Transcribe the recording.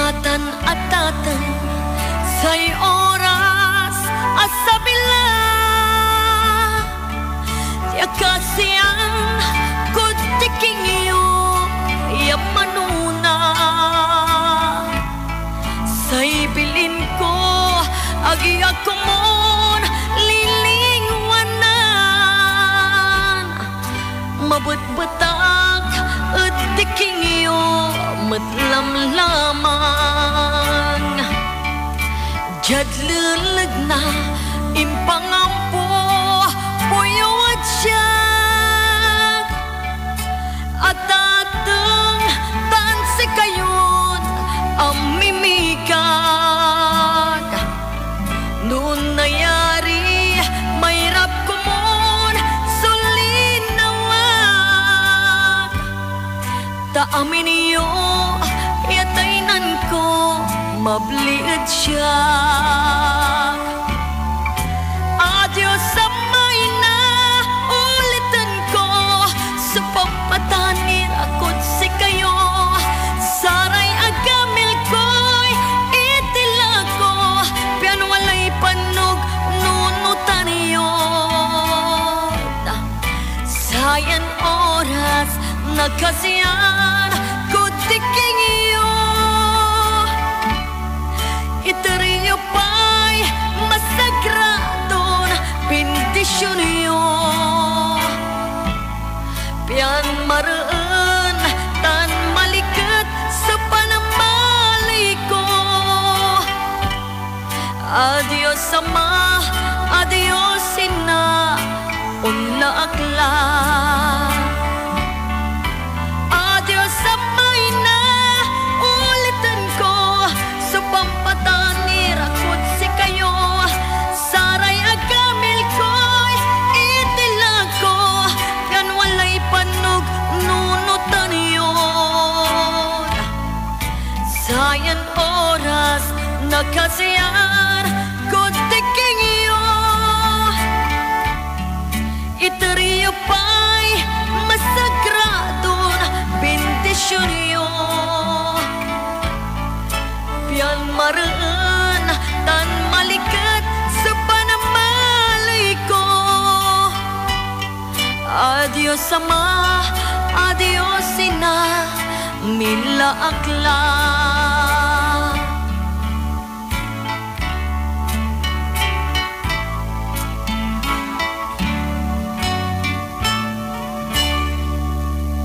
Atan-atatan say oras asa bila ya kasiyan kudiking iyo ya manuna say bilin ko agi ako mon lilingwanan mabut-butak diking iyo matlam-lamang jadlalag na impangampo puyo at siyag at atang tansi kayon ang mimikag noon nayari may rap ko mon sulinawag taamin iyo yatainan ko mabliid siya adios sa may na ulitan ko sa pampatanir ako't si kayo saray agamil ko'y itila ko pian walay panog nunutan yun sayan oras nagkasiyan kudiking iyo iteriyo pa'y masagradon bendisyon iyo pian maraan tan malikat sa panamalay ko adios sama adios ina unla akla pampatanir ako't si kayo saray agamil ko'y itilag ko yan walay panog nunutan yun sayan oras nakasiyan kudiking iyo iteriyo pa'y masagradon bendisyon iyo pian maraan tan malikat sa panamalay ko adios sama adios ina mila akla